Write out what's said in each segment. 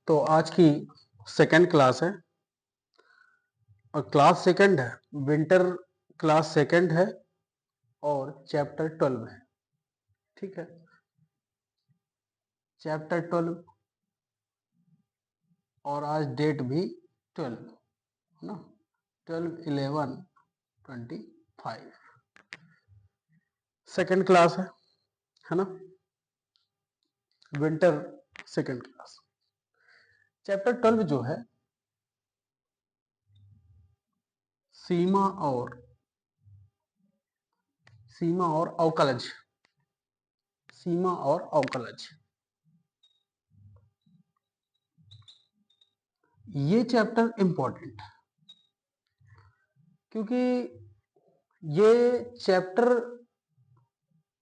तो आज की सेकंड क्लास है और क्लास सेकंड है, विंटर क्लास सेकंड है और चैप्टर 12 है। ठीक है, चैप्टर 12 और आज डेट भी 12 है ना, 12/11/25 सेकंड क्लास है ना, विंटर सेकंड क्लास। चैप्टर 12 जो है सीमा और अवकलज, सीमा और अवकलज, ये चैप्टर इंपॉर्टेंट है क्योंकि ये चैप्टर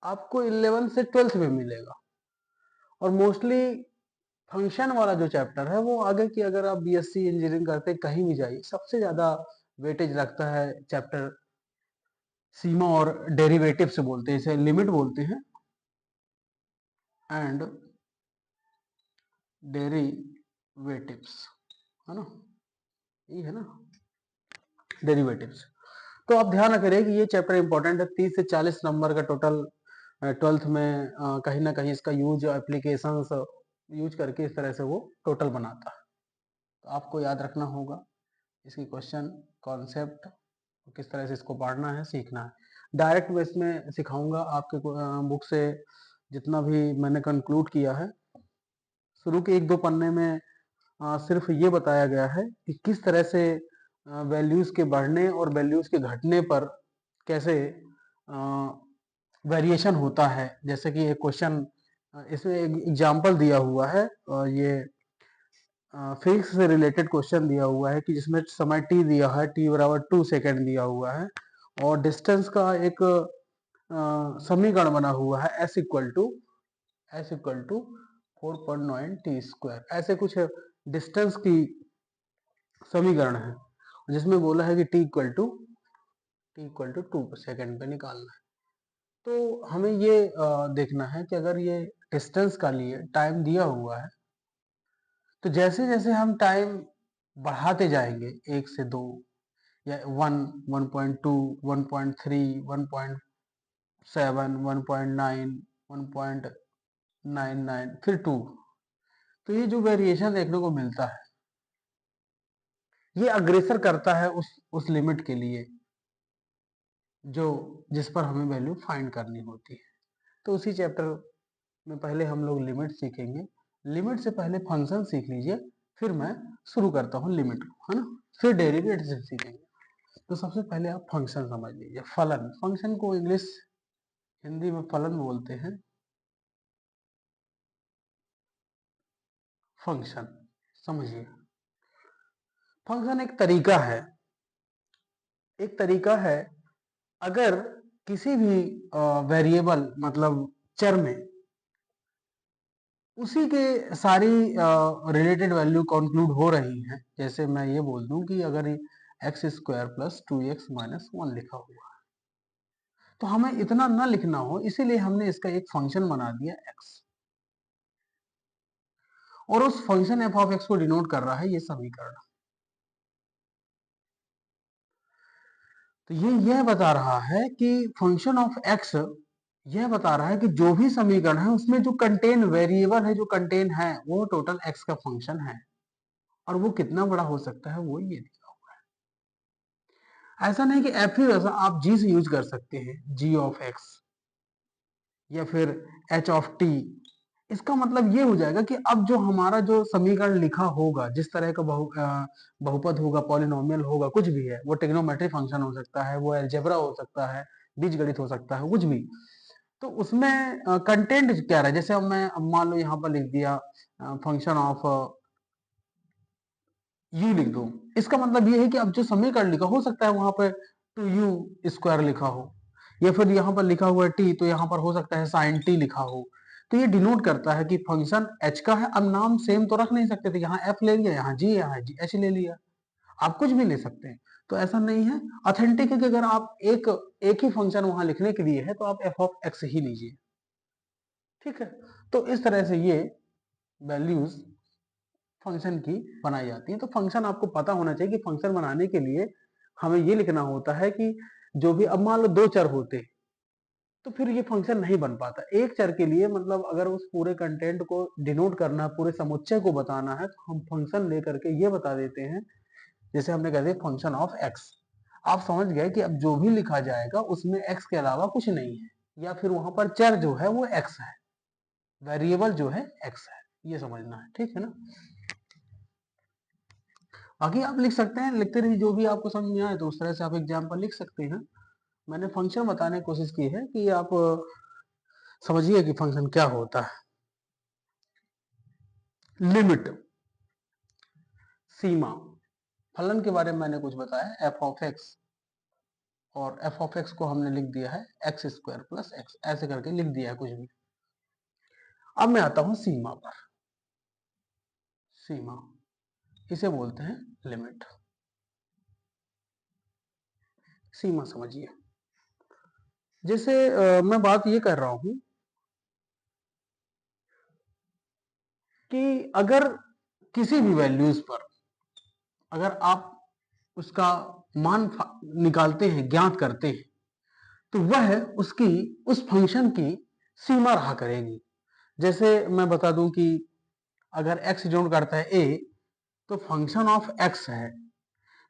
आपको 11 से 12 में मिलेगा और मोस्टली फंक्शन वाला जो चैप्टर है वो आगे की, अगर आप बीएससी इंजीनियरिंग करते कहीं भी जाइए, सबसे ज्यादा वेटेज लगता है चैप्टर सीमा और डेरिवेटिव से बोलते हैं, इसे लिमिट बोलते हैं एंड डेरिवेटिव्स, है ना, ये है ना डेरिवेटिव्स। तो आप ध्यान रखें कि ये चैप्टर इंपॉर्टेंट है। 30 से 40 नंबर का टोटल 12th में कहीं ना कहीं इसका यूज, एप्लीकेशंस यूज करके इस तरह से वो टोटल बनाता है। तो आपको याद रखना होगा इसकी क्वेश्चन, कॉन्सेप्ट, किस तरह से इसको पढ़ना है, सीखना है। डायरेक्ट बेस में सिखाऊंगा आपके बुक से जितना भी मैंने कंक्लूड किया है। शुरू के 1-2 पन्ने में सिर्फ ये बताया गया है कि किस तरह से वैल्यूज के बढ़ने और वैल्यूज के घटने पर कैसे वेरिएशन होता है। जैसे कि एक क्वेश्चन इसमें एग्जाम्पल दिया हुआ है, ये फिजिक्स से रिलेटेड क्वेश्चन दिया हुआ है कि जिसमें समय t दिया है, t बराबर 2 सेकेंड दिया हुआ है और डिस्टेंस का एक समीकरण बना हुआ है s equal to 4.9 t square, ऐसे कुछ डिस्टेंस की समीकरण है जिसमें बोला है कि t इक्वल टू 2 सेकेंड पे निकालना है। तो हमें ये देखना है कि अगर ये डिस्टेंस का लिए टाइम दिया हुआ है तो जैसे जैसे हम टाइम बढ़ाते जाएंगे 1 से 2 या 1, 1.2, 1.3, 1.7, 1.9, 1.99 फिर 2, तो ये जो वेरिएशन देखने को मिलता है ये अग्रेसर करता है उस लिमिट के लिए जो जिस पर हमें वैल्यू फाइंड करनी होती है। तो उसी चैप्टर में पहले हम लोग लिमिट सीखेंगे। लिमिट से पहले फंक्शन सीख लीजिए, फिर मैं शुरू करता हूँ लिमिट को, है ना, फिर डेरिवेटिव सीखेंगे। तो सबसे पहले आप फंक्शन समझ लीजिए। फलन, फंक्शन को इंग्लिश हिंदी में फलन बोलते हैं। फंक्शन समझिए, फंक्शन एक तरीका है, अगर किसी भी वेरिएबल मतलब चर में उसी के सारी रिलेटेड वैल्यू कंक्लूड हो रही हैं। जैसे मैं ये बोल दूं कि अगर x square plus 2x minus 1 लिखा हुआ है तो हमें इतना ना लिखना हो, इसीलिए हमने इसका एक फंक्शन बना दिया x, और उस फंक्शन एफ ऑफ एक्स को डिनोट कर रहा है ये समीकरण। तो ये यह बता रहा है कि फंक्शन ऑफ एक्स यह बता रहा है कि जो भी समीकरण है उसमें जो कंटेन वेरिएबल है, जो कंटेन है, वो टोटल एक्स का फंक्शन है और वो कितना बड़ा हो सकता है वो ये दिया हुआ है। ऐसा नहीं कि एफ ही वैसा, आप जी से यूज कर सकते हैं, जी ऑफ एक्स या फिर एच ऑफ टी। इसका मतलब ये हो जाएगा कि अब जो हमारा जो समीकरण लिखा होगा, जिस तरह का बहुपद होगा, पॉलिनोमियल होगा, कुछ भी है, वो ट्रिग्नोमेट्रिक फंक्शन हो सकता है, वो अलजेब्रा हो सकता है, बीजगणित हो सकता है, कुछ भी। तो उसमें कंटेंट क्या रहा है, जैसे अब मैं मान लो यहाँ पर लिख दिया फंक्शन ऑफ यू लिख दो, इसका मतलब ये है कि अब जो समीकरण लिखा हो सकता है वहां पर 2u² लिखा हो, या फिर यहाँ पर लिखा हुआ है t तो यहाँ पर हो सकता है sin t लिखा हो। तो ये डिनोट करता है कि फंक्शन h का है। अब नाम सेम तो रख नहीं सकते थे, यहाँ f ले लिया, यहाँ g, यहाँ h ले लिया, आप कुछ भी ले सकते हैं। तो ऐसा नहीं है, ऑथेंटिक है कि अगर आप एक ही फंक्शन वहां लिखने के लिए है तो आप f ऑफ x ही लीजिए। ठीक है, तो इस तरह से ये वैल्यूज फंक्शन की बनाई जाती है। तो फंक्शन आपको पता होना चाहिए कि फंक्शन बनाने के लिए हमें ये लिखना होता है कि जो भी, अब मान लो दो चर होते तो फिर ये फंक्शन नहीं बन पाता। एक चर के लिए मतलब अगर उस पूरे कंटेंट को डिनोट करना है, पूरे समुच्चय को बताना है, तो हम फंक्शन लेकर के ये बता देते हैं, जैसे हमने कह दिया फंक्शन ऑफ एक्स। आप समझ गए कि अब जो भी लिखा जाएगा उसमें एक्स के अलावा कुछ नहीं है, या फिर वहां पर चर जो है वो एक्स है, वेरिएबल जो है एक्स है, ये समझना है, ठीक है ना। बाकी आप लिख सकते हैं, लिखते रहिए जो भी आपको समझ में आए, तो उस तरह से आप एग्जाम्पल लिख सकते हैं। मैंने फंक्शन बताने की कोशिश की है कि आप समझिए कि फंक्शन क्या होता है। लिमिट, सीमा, फलन के बारे में मैंने कुछ बताया, एफ ऑफ एक्स, और एफ ऑफ एक्स को हमने लिख दिया है एक्स स्क्वायर प्लस एक्स, ऐसे करके लिख दिया है कुछ भी। अब मैं आता हूं सीमा पर। सीमा, इसे बोलते हैं लिमिट। सीमा समझिए, जैसे मैं बात ये कर रहा हूं कि अगर किसी भी वैल्यूज पर अगर आप उसका मान निकालते हैं, ज्ञात करते हैं, तो वह उसकी, उस फंक्शन की सीमा रहा करेगी। जैसे मैं बता दूं कि अगर x डिनोट करता है a, तो फंक्शन ऑफ x है,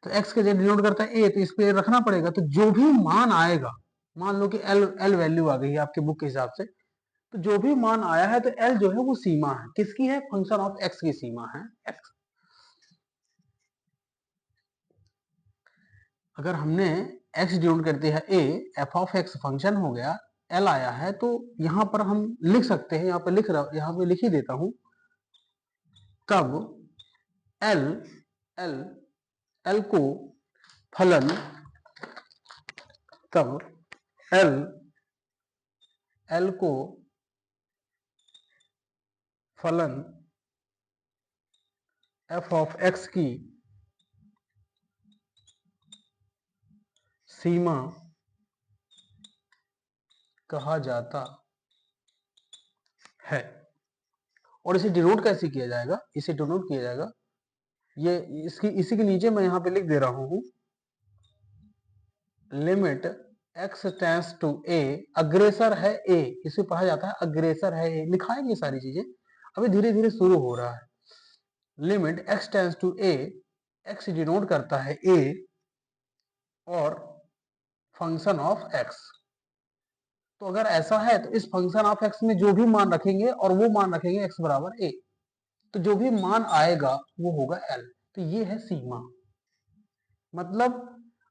तो x के जब डिनोट करता है a, तो इस पे रखना पड़ेगा। तो जो भी मान आएगा, मान लो कि l वैल्यू आ गई है आपके बुक के हिसाब से, तो जो भी मान आया है तो l जो है वो सीमा है, किसकी है, फंक्शन ऑफ x की सीमा है x। अगर हमने x डिनोट कर दिया है a, f of x function हो गया, l आया है, तो यहां पर हम लिख सकते हैं, यहाँ पे लिख ही देता हूं, कब l l l को फलन, तब l l को फलन f ऑफ x की सीमा कहा जाता है। और इसे डिनोट कैसे किया जाएगा, इसे डिनोट किया जाएगा, ये इसकी, इसी के नीचे मैं यहां पे लिख दे रहा हूं, limit x tends to a, अग्रेसर है a, इसे पढ़ा जाता है अग्रेसर है a, लिखाएंगे सारी चीजें, अभी धीरे धीरे शुरू हो रहा है। Limit x tends to a, x denote करता है a, और फंक्शन ऑफ x। तो अगर ऐसा है तो इस फंक्शन ऑफ x में जो भी मान रखेंगे, और वो मान रखेंगे x बराबर a, तो जो भी मान आएगा वो होगा l। तो ये है सीमा। मतलब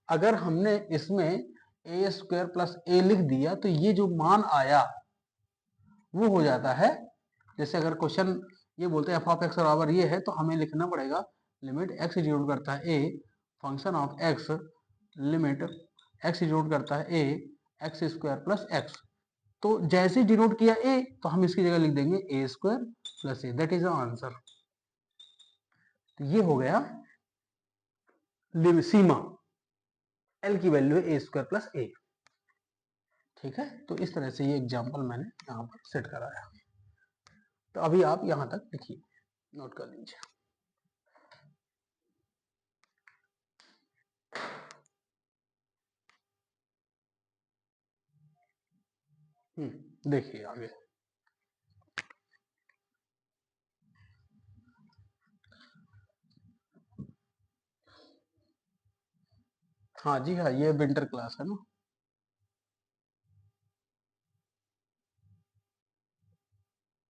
अगर हमने इसमें a स्क्वायर प्लस a लिख दिया, तो ये जो मान आया वो हो जाता है, जैसे अगर क्वेश्चन ये बोलते हैं एफ ऑफ एक्स बराबर ये है, तो हमें लिखना पड़ेगा लिमिट एक्स डिनोट करता है a, function of x, limit x denote करता है a, x square plus x. तो जैसे डिनोट किया a, तो हम इसकी जगह लिख देंगे a square plus a, that is the answer. तो ये हो गया सीमा, l की वैल्यू है a स्क्वायर प्लस a। ठीक है, तो इस तरह से ये एग्जांपल मैंने यहाँ पर सेट कराया। तो अभी आप यहाँ तक लिखिए, नोट कर लीजिए। देखिए आगे। हाँ जी हाँ, ये विंटर क्लास है ना।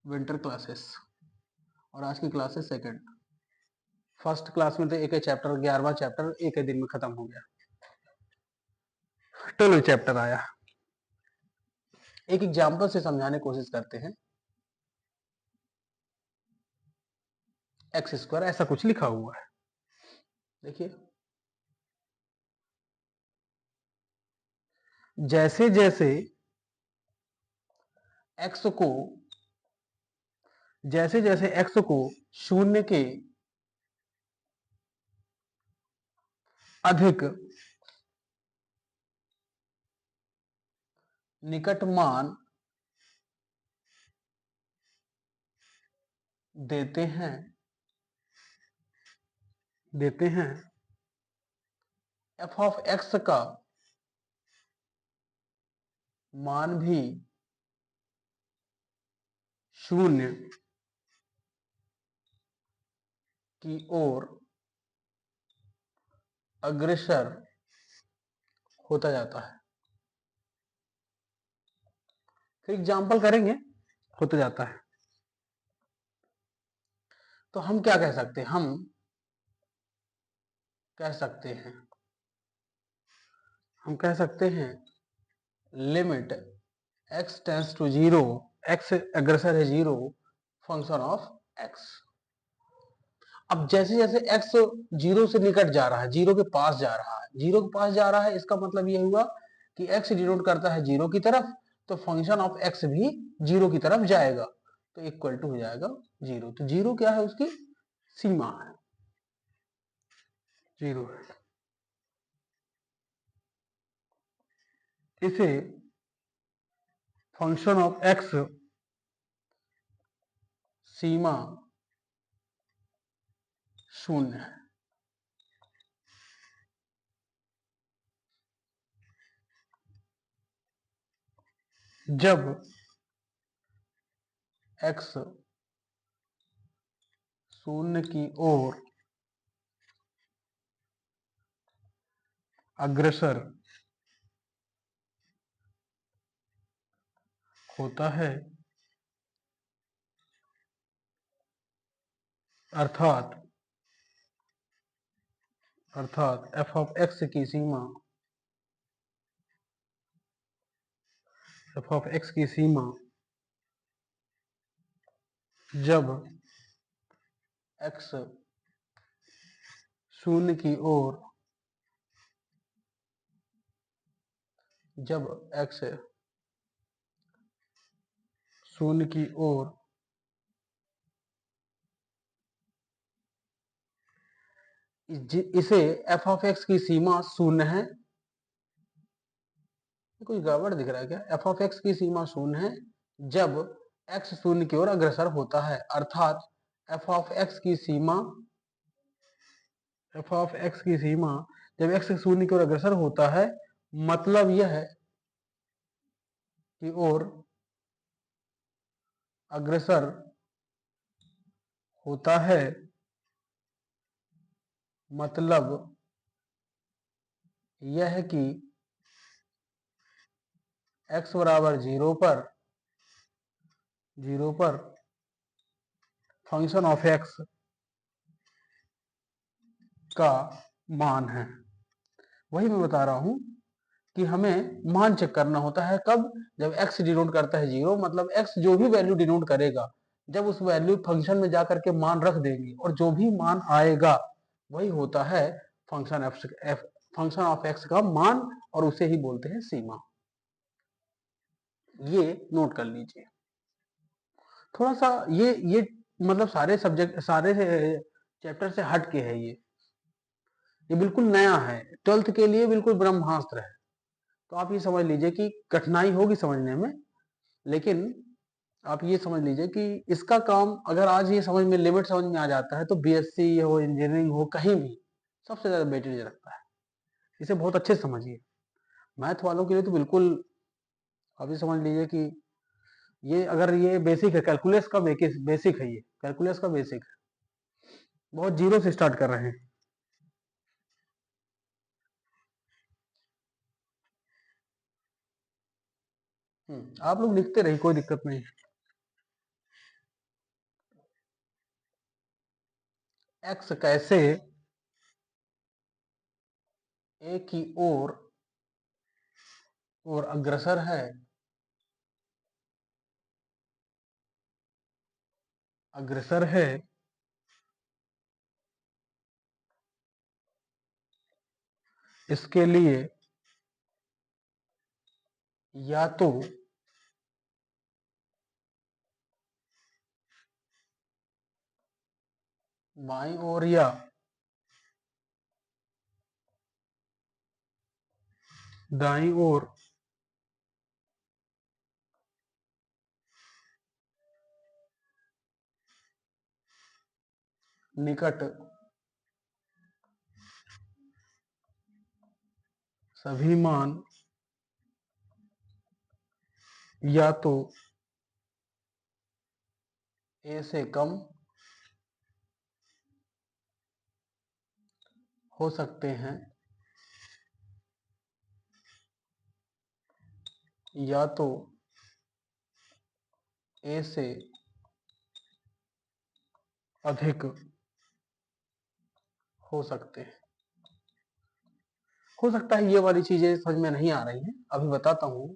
विंटर क्लासेस, और आज की क्लास है सेकंड। फर्स्ट क्लास में तो एक चैप्टर, 11वां चैप्टर एक दिन में खत्म हो गया, 12 चैप्टर आया। एक एग्जांपल से समझाने की कोशिश करते हैं। एक्स स्क्वायर ऐसा कुछ लिखा हुआ है, देखिए जैसे जैसे एक्स को, जैसे जैसे एक्स को शून्य के अधिक निकट मान देते हैं, देते हैं एफ ऑफ एक्स का मान भी शून्य की ओर अग्रसर होता जाता है। फिर एग्जाम्पल करेंगे, होता जाता है। तो हम क्या कह सकते हैं? हम कह सकते हैं हम कह सकते हैं limit x tends to zero, x अग्रसर है जीरो, फंक्शन ऑफ x। अब जैसे जैसे x जीरो से निकट जा रहा है, जीरो के पास जा रहा है, जीरो के पास जा रहा है, इसका मतलब ये हुआ कि x डिनोट करता है जीरो की तरफ, तो फंक्शन ऑफ x भी जीरो की तरफ जाएगा, तो इक्वल टू हो जाएगा जीरो। तो जीरो क्या है? उसकी सीमा है, जीरो है। इसे फंक्शन ऑफ x सीमा शून्य है। जब x शून्य की ओर अग्रसर होता है, अर्थात f ऑफ x की सीमा जब x शून्य की ओर जब x शून्य की ओर इसे f ऑफ x की सीमा शून्य है। कुछ गड़बड़ दिख रहा है क्या? f ऑफ x की सीमा शून्य है जब x शून्य की ओर अग्रसर होता है, अर्थात f ऑफ x की सीमा जब x शून्य की ओर अग्रसर होता है, मतलब यह है कि ओर अग्रसर होता है, मतलब यह है कि x बराबर जीरो पर फंक्शन ऑफ x का मान है। वही मैं बता रहा हूं कि हमें मान चेक करना होता है। कब? जब x डिनोट करता है जीरो, मतलब x जो भी वैल्यू डिनोट करेगा, जब उस वैल्यू फंक्शन में जाकर के मान रख देंगे और जो भी मान आएगा वही होता है फंक्शन ऑफ x का मान, और उसे ही बोलते हैं सीमा। ये नोट कर लीजिए। थोड़ा सा ये मतलब सारे चैप्टर से हट के है। ये बिल्कुल नया है, 12th के लिए बिल्कुल ब्रह्मास्त्र है। तो आप ये समझ लीजिए कि कठिनाई होगी समझने में, लेकिन आप ये समझ लीजिए कि इसका काम अगर आज ये समझ में लिमिट समझ में आ जाता है तो बीएससी हो, इंजीनियरिंग हो, कहीं भी सबसे ज्यादा वेटेज रखता है। इसे बहुत अच्छे से समझिए। मैथ वालों के लिए तो बिल्कुल अभी समझ लीजिए कि ये अगर ये बेसिक है, कैलकुलस का बेसिक है, ये कैलकुलस का बेसिक है। बहुत जीरो से स्टार्ट कर रहे हैं। आप लोग लिखते रहिए, कोई दिक्कत नहीं। एक्स कैसे ए की ओर अग्रसर है, इसके लिए या तो बाईं ओर या दाईं ओर निकट सभी मान या तो a से कम हो सकते हैं या तो a से अधिक हो सकते हैं। हो सकता है ये वाली चीजें समझ में नहीं आ रही हैं, अभी बताता हूं।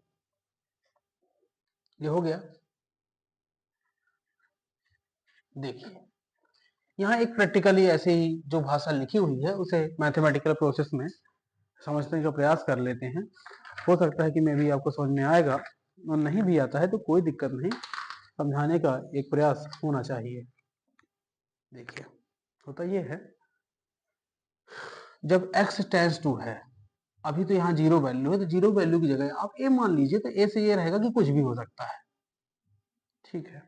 ये हो गया। देखिए यहाँ एक प्रैक्टिकली ऐसे ही जो भाषा लिखी हुई है उसे मैथमेटिकल प्रोसेस में समझने का प्रयास कर लेते हैं। हो सकता है कि मैं भी आपको समझ में आएगा, और नहीं भी आता है तो कोई दिक्कत नहीं, समझाने का एक प्रयास होना चाहिए। देखिए होता ये है, जब x टेंड्स टू है, अभी तो यहाँ जीरो वैल्यू है, तो जीरो वैल्यू की जगह आप a मान लीजिए, तो a से ये रहेगा कि कुछ भी हो सकता है। ठीक है,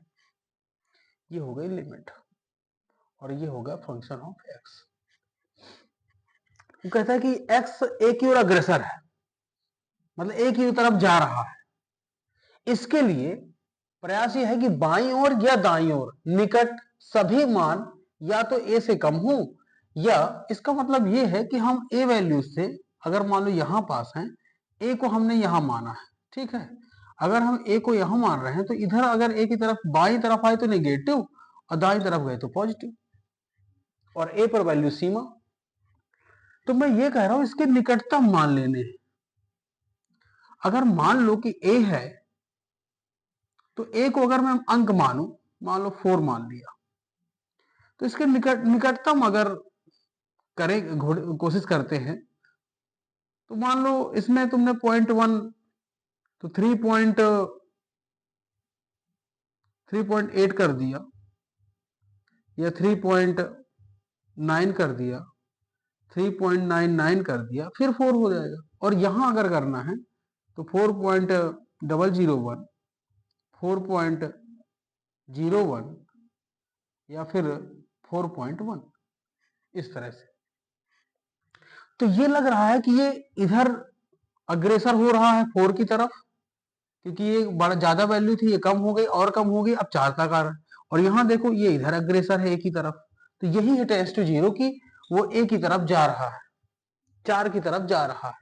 ये हो गई लिमिट और ये होगा फंक्शन ऑफ x। वो कहता है कि x a की ओर अग्रसर है, मतलब a की तरफ जा रहा है। इसके लिए प्रयास ये है कि बाईं ओर या दाईं ओर निकट सभी मान या तो a से कम हो, या इसका मतलब ये है कि हम a वैल्यू से, अगर मान लो यहां पास है, a को हमने यहां माना है, ठीक है, अगर हम a को यहां मान रहे हैं तो इधर अगर a की तरफ बाईं तरफ आए तो नेगेटिव और दाईं तरफ गए तो पॉजिटिव, और a पर वैल्यू सीमा। तो मैं ये कह रहा हूं इसके निकटतम मान लेने हैं। अगर मान लो कि a है, तो a को अगर मैं अंक मानूं, मान लो 4 मान लिया, तो इसके निकटतम अगर करें कोशिश करते हैं, तो मान लो इसमें तुमने 0.1, तो 3.8 कर दिया या 3.9 कर दिया, 3.99 कर दिया, फिर 4 हो जाएगा। और यहां अगर करना है तो 4.001, 4.01 या फिर 4.1, इस तरह से। तो ये लग रहा है कि ये इधर अग्रेसर हो रहा है 4 की तरफ, क्योंकि ये बड़ा ज्यादा वैल्यू थी, ये कम हो गई और कम हो गई, अब 4 का कारण। और यहाँ देखो ये इधर अग्रेसर है a की तरफ, तो यही है टेंड्स टू 0 की वो a की तरफ जा रहा है, 4 की तरफ जा रहा है।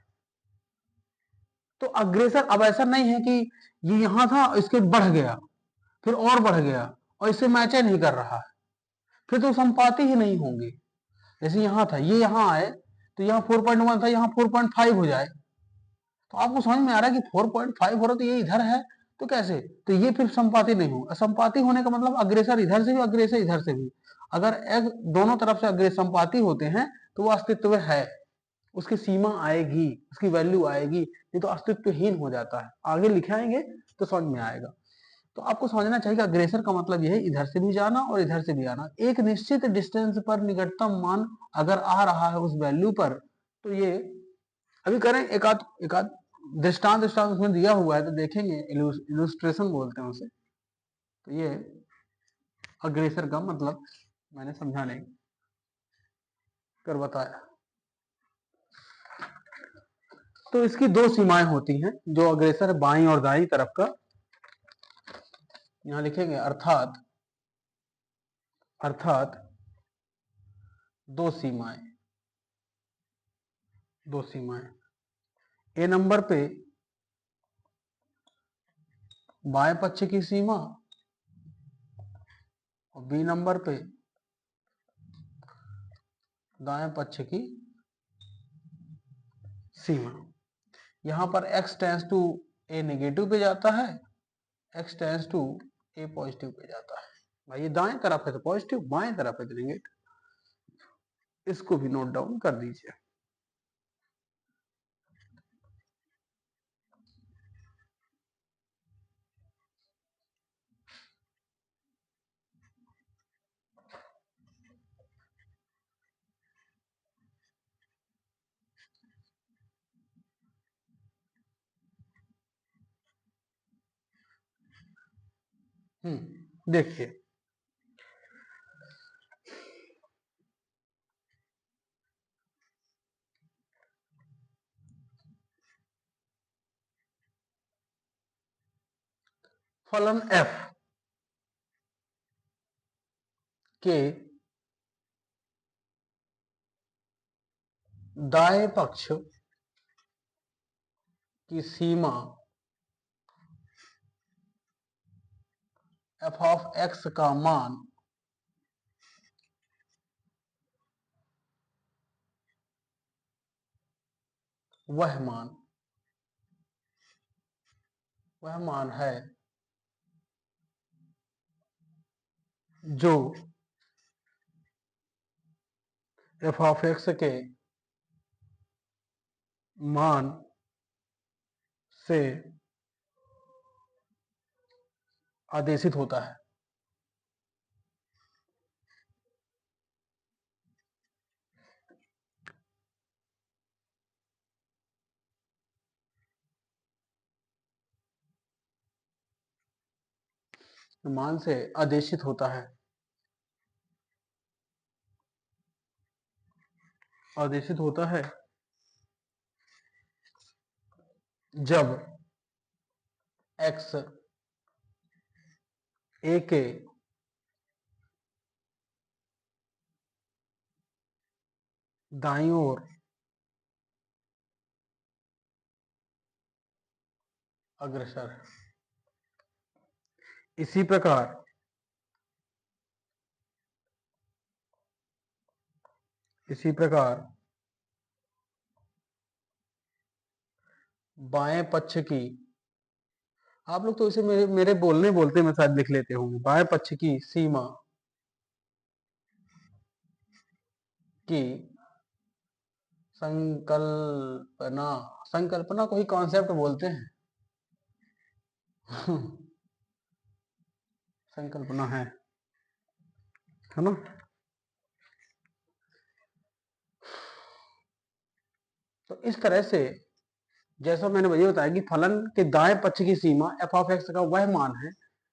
तो अग्रेसर अब ऐसा नहीं है कि ये यहां था इसके बढ़ गया फिर और बढ़ गया और इससे मैच नहीं कर रहा है, फिर तो संपाती ही नहीं होंगे। जैसे यहाँ था, ये यहाँ आए तो यहाँ 4.1 था, यहाँ 4.5 हो जाए, तो आपको समझ में आ रहा है कि 4.5 हो रहा तो ये इधर है, तो कैसे, तो ये फिर संपाती नहीं होगा। संपाती होने का मतलब अग्रेसर इधर से भी, अग्रेसर इधर से भी। अगर एक दोनों तरफ से अग्रेसर संपाती होते हैं तो वो अस्तित्व है, उसकी सीमा आएगी, उसकी वैल्यू आएगी, नहीं तो अस्तित्वहीन हो जाता है। आगे लिखाएंगे तो समझ में आएगा। तो आपको समझना चाहिए कि अग्रेसर का मतलब यह है इधर से भी जाना और इधर से भी आना। एक निश्चित डिस्टेंस पर निकटतम मान अगर आ रहा है उस वैल्यू पर, तो ये अभी करें एक आध दृष्टांत दृष्टांत उसमें दिया हुआ है, तो देखेंगे, इलुस्ट्रेशन बोलते हैं उसे। तो ये अग्रेसर का मतलब मैंने समझाने कर बताया। तो इसकी दो सीमाएं होती हैं, जो अग्रेसर है बाईं और दाईं तरफ का, यहां लिखेंगे अर्थात अर्थात दो सीमाएं, दो सीमाएं। ए नंबर पे बाएं पक्ष की सीमा और बी नंबर पे दाएं पक्ष की सीमा। यहां पर x tends to a negative पे जाता है, x tends to a positive पे जाता है। भाई ये दाएं तरफ है तो पॉजिटिव, बाएं तरफ है तो नेगेटिव। इसको भी नोट डाउन कर दीजिए। देखिए फलन f के दाएं पक्ष की सीमा f ऑफ x का मान वह मान है जो f ऑफ x के मान से आदेशित होता है। मान से आदेशित होता है, आदेशित होता है जब x a के दाईं ओर अग्रसर है। इसी प्रकार बाएं पक्ष की, आप लोग तो इसे मेरे बोलने बोलते में शायद लिख लेते होंगे, बाएं पक्ष की सीमा की संकल्पना को ही कॉन्सेप्ट बोलते हैं। संकल्पना है ना। तो इस तरह से जैसा मैंने ये बताया कि फलन के दाएं पक्ष की सीमा f ऑफ x का वह मान है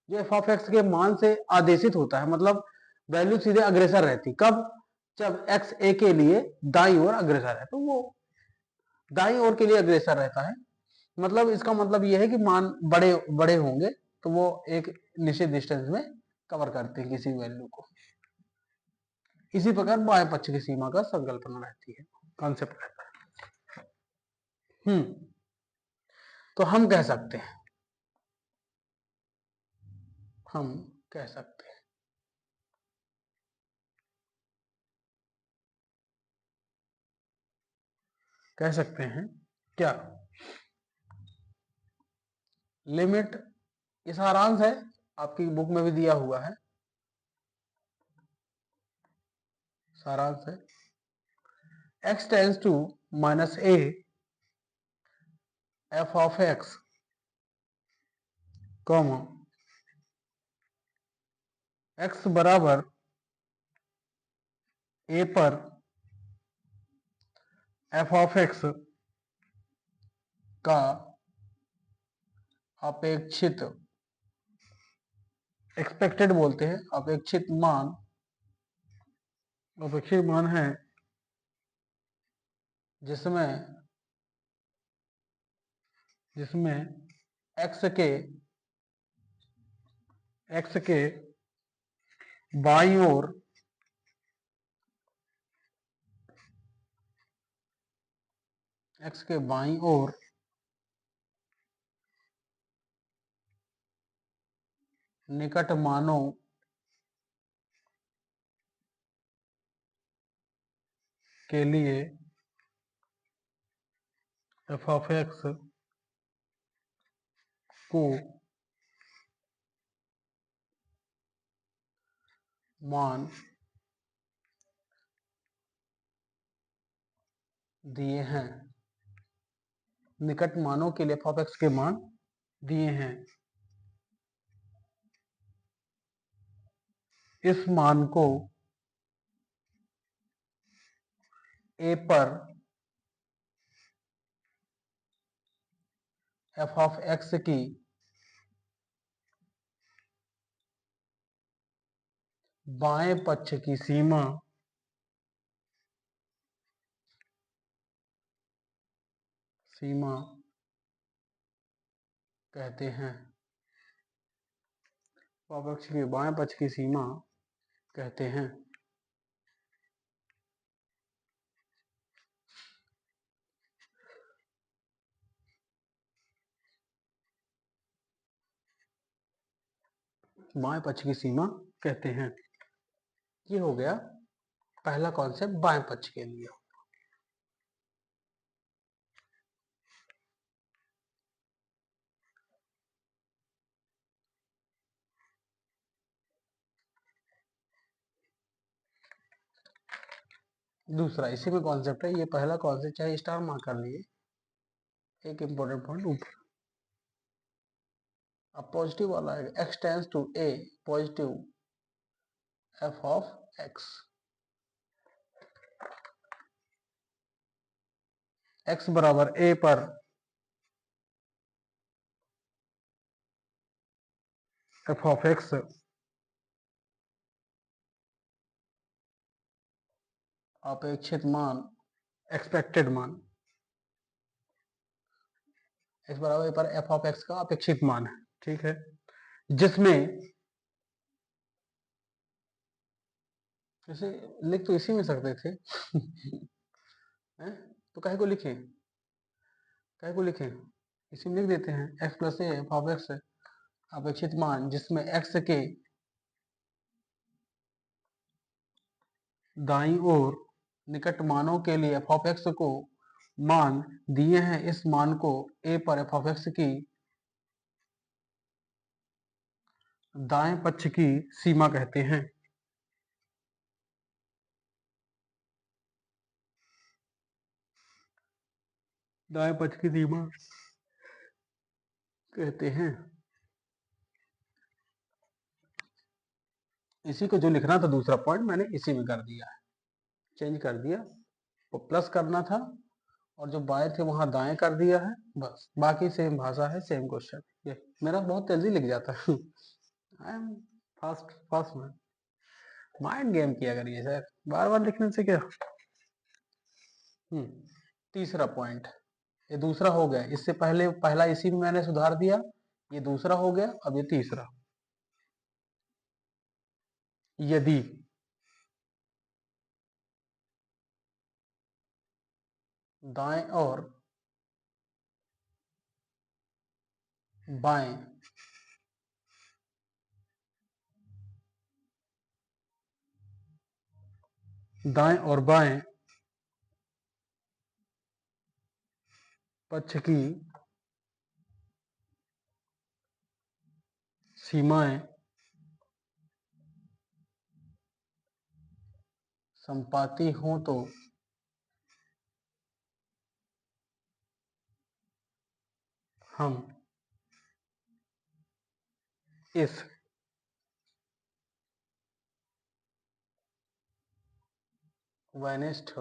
जो f ऑफ x के मान से आदेशित होता है, मतलब वैल्यू सीधे अग्रसर रहती। कब? जब x a के लिए दाईं ओर अग्रसर है, तो वो दाईं ओर के लिए अग्रसर रहता है। मतलब इसका मतलब यह है कि मान बड़े बड़े होंगे तो वो एक निश्चित डिस्टेंस में कवर करते हैं किसी वैल्यू को। इसी प्रकार बाएं पक्ष की सीमा का संकल्पना रहती है, कॉन्सेप्ट रहता है। तो हम कह सकते हैं कह सकते हैं क्या लिमिट, ये सारांश है, आपकी बुक में भी दिया हुआ है, सारांश है। x tends to minus a f of x comma x बराबर a पर f ऑफ x का अपेक्षित, एक्सपेक्टेड बोलते हैं, अपेक्षित मान है जिसमें x के बाईं ओर निकट मानों के लिए f ऑफ x को मान दिए हैं, निकट मानों के लिए f ऑफ x के मान दिए हैं। इस मान को a पर f ऑफ x की बाएं पक्ष की सीमा कहते हैं। पक्ष की बाएं पक्ष की सीमा कहते हैं। बाएं पक्ष की सीमा कहते हैं। ये हो गया पहला कॉन्सेप्ट बाएं पक्ष के लिए। दूसरा इसी में कॉन्सेप्ट है, ये पहला कॉन्सेप्ट चाहे स्टार मार्क कर लिए, एक इंपॉर्टेंट पॉइंट ऊपर। अब पॉजिटिव वाला है, x tends to a positive f of x, x बराबर a पर f ऑफ x अपेक्षित मान, एक्सपेक्टेड मान, x बराबर a पर f ऑफ x का अपेक्षित मान है, ठीक है, जिसमें इसे लिख तो इसी में सकते थे तो कहे को लिखें, कहे को लिखें, इसी में लिख देते हैं x plus a f of x अपेक्षित मान, जिसमें x के दाईं ओर निकट मानों के लिए f ऑफ x को मान दिए हैं, इस मान को a पर f ऑफ x की दाएं पक्ष की सीमा कहते हैं। दाएं पक्ष की सीमा कहते हैं। इसी को जो लिखना था दूसरा पॉइंट मैंने इसी में कर दिया है, चेंज कर दिया, तो प्लस करना था और जो बाएं थे वहां दाएं कर दिया है, बस बाकी सेम भाषा है, सेम क्वेश्चन। ये मेरा बहुत तेजी लिख जाता है I am fast fast man, mind game किया करिए सर, बार बार लिखने से क्या। तीसरा पॉइंट, ये दूसरा हो गया, इससे पहले पहला इसी में मैंने सुधार दिया, ये दूसरा हो गया, अब ये तीसरा। यदि दाएं और बाएं दाएं और बाएं पक्ष की सीमाएं संपाती हो तो हम इस वैनिष्ठ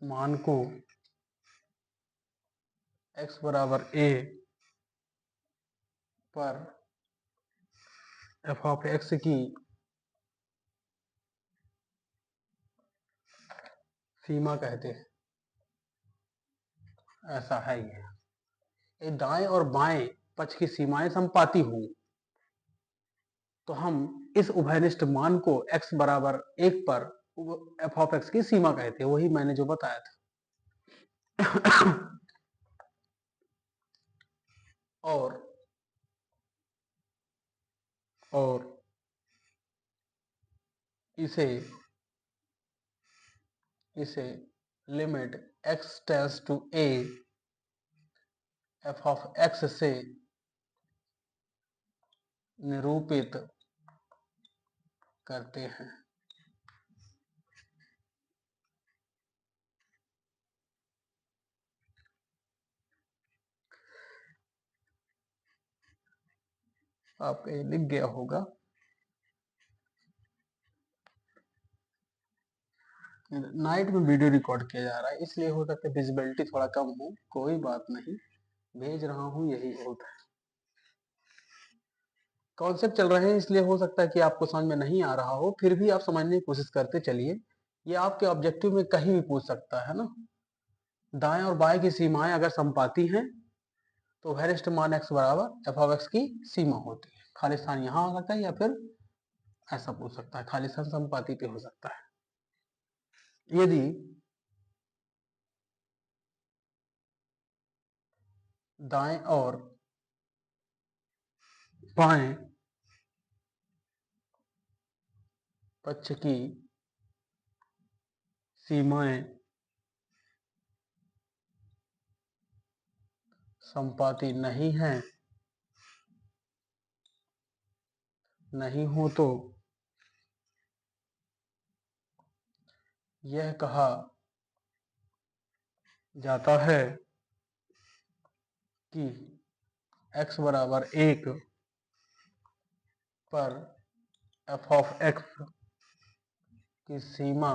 मान को x बराबर a पर f ऑफ x की सीमा कहते हैं। ऐसा है ये दाएं और बाएं पक्ष की सीमाएं संपाती हों तो हम इस उभयनिष्ठ मान को x बराबर 1 पर f ऑफ x की सीमा कहते हैं, वही मैंने जो बताया था और इसे limit x tends to a f of x से निरूपित करते हैं। आपका ये लिख गया होगा, नाइट में वीडियो रिकॉर्ड किया जा रहा है इसलिए हो सकता है विजिबिलिटी थोड़ा कम हो, कोई बात नहीं, भेज रहा हूं, यही बहुत है। कॉन्सेप्ट चल रहे हैं इसलिए हो सकता है कि आपको समझ में नहीं आ रहा हो, फिर भी आप समझने की कोशिश करते चलिए, ये आपके ऑब्जेक्टिव में कहीं भी पूछ सकता है ना। दाएं और बाएं की सीमाएं अगर संपाती हैं तो वेरिएस्ट मान x बराबर एफ ऑफ एक्स की सीमा होती है। खाली स्थान यहाँ आ सकता है या फिर ऐसा पूछ सकता है, खाली स्थान संपाति पे हो सकता है। यदि दाएं और बाएं पक्ष की सीमाएं संपाति नहीं है, नहीं हो तो यह कहा जाता है कि x बराबर 1 पर एफ ऑफ एक्स की सीमा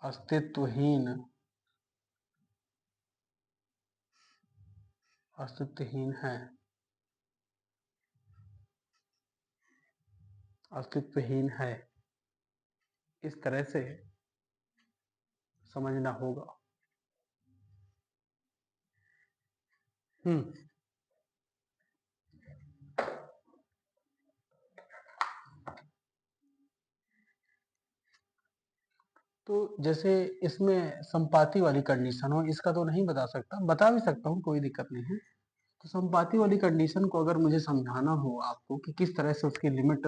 अस्तित्वहीन है, अस्तित्वहीन है। इस तरह से समझना होगा। तो जैसे इसमें संपाति वाली कंडीशन हो, इसका तो नहीं बता सकता, बता भी सकता हूँ, कोई दिक्कत नहीं है। तो संपाति वाली कंडीशन को अगर मुझे समझाना हो आपको कि किस तरह से उसकी लिमिट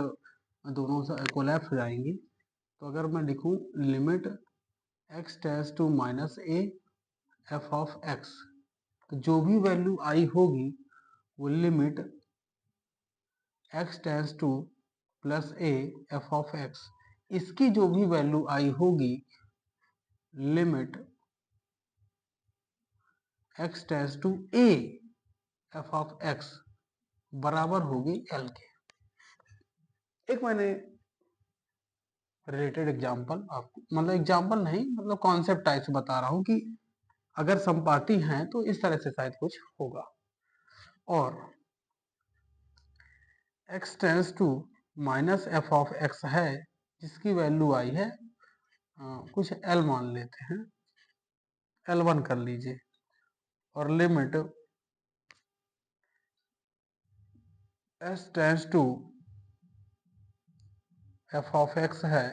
दोनों कोलैप्स हो जाएंगी, तो अगर मैं लिखूं limit x tends to minus a f of x, तो जो भी वैल्यू आई होगी वो limit x tends to plus a f of x, इसकी जो भी वैल्यू आई होगी limit x tends to a f of x बराबर होगी एल के। एक मैंने रिलेटेड एग्जांपल आपको, मतलब एग्जांपल नहीं, मतलब कॉन्सेप्ट टाइप से बता रहा हूं कि अगर संपाति हैं तो इस तरह से शायद कुछ होगा। और x tends to minus f of x है, जिसकी वैल्यू आई है कुछ l मान लेते हैं, L1 कर लीजिए, और limit s tends to f of x है,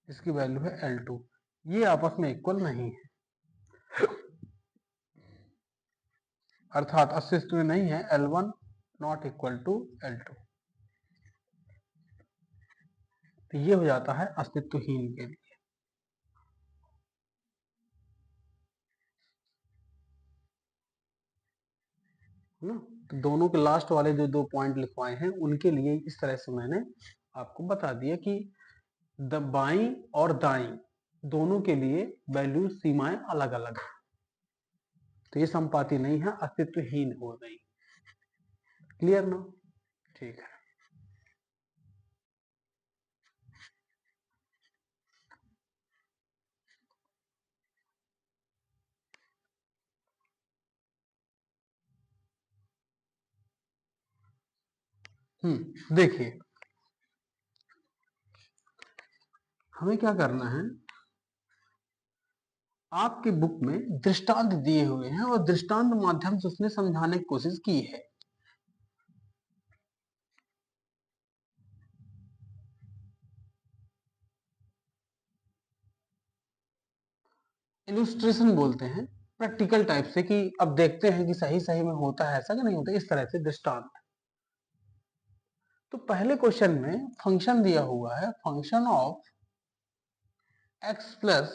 इसकी वैल्यू है L2। ये आपस में इक्वल नहीं है, अर्थात अस्तित्व में नहीं है, L1 not equal to L2। तो ये हो जाता है अस्तित्वहीन के लिए ना। तो दोनों के लास्ट वाले जो दो पॉइंट लिखवाए हैं उनके लिए इस तरह से मैंने आपको बता दिया कि बाईं और दाईं दोनों के लिए वैल्यू सीमाएं अलग अलग है, तो ये संपाति नहीं है, अस्तित्वहीन हो गई। क्लियर ना? ठीक है। देखिए हमें क्या करना है, आपकी बुक में दृष्टांत दिए हुए हैं और दृष्टांत माध्यम से उसने समझाने की कोशिश की है। इलुस्ट्रेशन बोलते हैं, प्रैक्टिकल टाइप से, कि अब देखते हैं कि सही सही में होता है ऐसा कि नहीं होता, इस तरह से दृष्टांत। तो पहले क्वेश्चन में फंक्शन दिया हुआ है, फंक्शन ऑफ x प्लस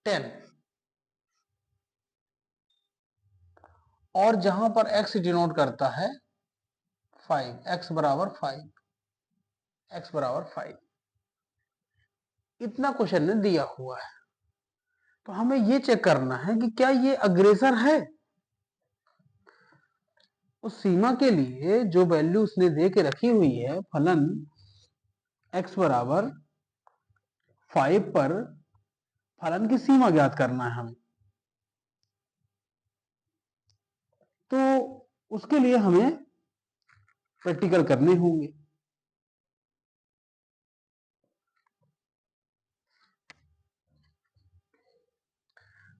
10, और जहां पर x डिनोट करता है 5, x बराबर 5, x बराबर 5, इतना क्वेश्चन ने दिया हुआ है। तो हमें ये चेक करना है कि क्या ये अग्रेसर है। उस सीमा के लिए जो वैल्यू उसने दे के रखी हुई है, फलन x बराबर 5 पर फलन की सीमा ज्ञात करना है हमें, तो उसके लिए हमें प्रैक्टिकल करने होंगे।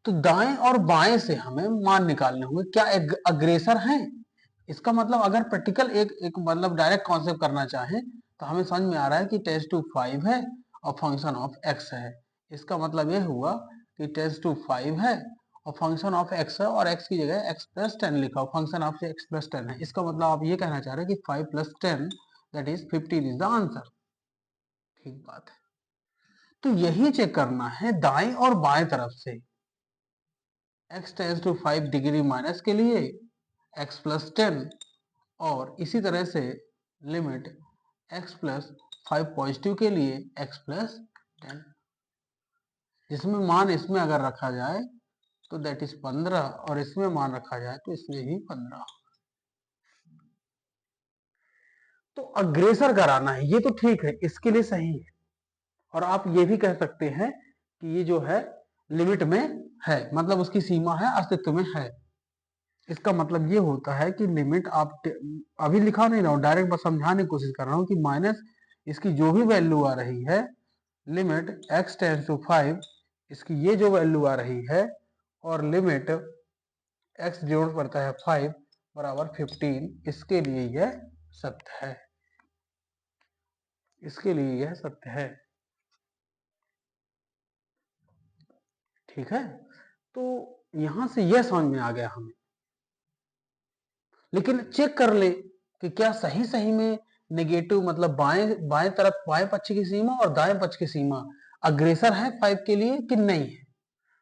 तो दाएं और बाएं से हमें मान निकालने होंगे, क्या अग्रेसर है। इसका मतलब अगर प्रैक्टिकल एक मतलब डायरेक्ट कॉन्सेप्ट करना चाहें तो हमें समझ में आ रहा है कि 10⁵ है और फंक्शन ऑफ x है। इसका मतलब यह हुआ कि 10⁵ है और फंक्शन ऑफ x है और x की जगह x+10 लिखा हो, फंक्शन ऑफ x+10 है। इसका मतलब आप ये कहना चाह रहे हैं कि 5+10 that is 15 is the answer. ठीक बात है। तो यही चेक करना है दाएं और बाएं तरफ से। x → 5 डिग्री माइनस के लिए x+10 और इसी तरह से लिमिट x+5 पॉजिटिव के लिए x+10, जिसमें मान इसमें अगर रखा जाए तो दैट इज 15 और इसमें मान रखा जाए तो इसमें भी 15। तो अग्रेसर कराना है, ये तो ठीक है, इसके लिए सही है। और आप ये भी कह सकते हैं कि ये जो है लिमिट में है, मतलब उसकी सीमा है, अस्तित्व में है। इसका मतलब ये होता है कि लिमिट आप अभी लिखा नहीं रहा हूं, डायरेक्ट बस समझाने की कोशिश कर रहा हूं कि माइनस इसकी जो भी वैल्यू आ रही है, लिमिट x → 5 इसकी ये जो वैल्यू आ रही है और लिमिट x जोड़ पड़ता है 5 बराबर 15, इसके लिए यह सत्य है, इसके लिए यह सत्य है। ठीक है, तो यहां से यह समझ में आ गया हमें। लेकिन चेक कर ले कि क्या सही सही में नेगेटिव मतलब बाएं बाएं तरफ बाएं पक्ष की सीमा और दाएं पक्ष की सीमा अग्रेसर है 5 के लिए कि नहीं है।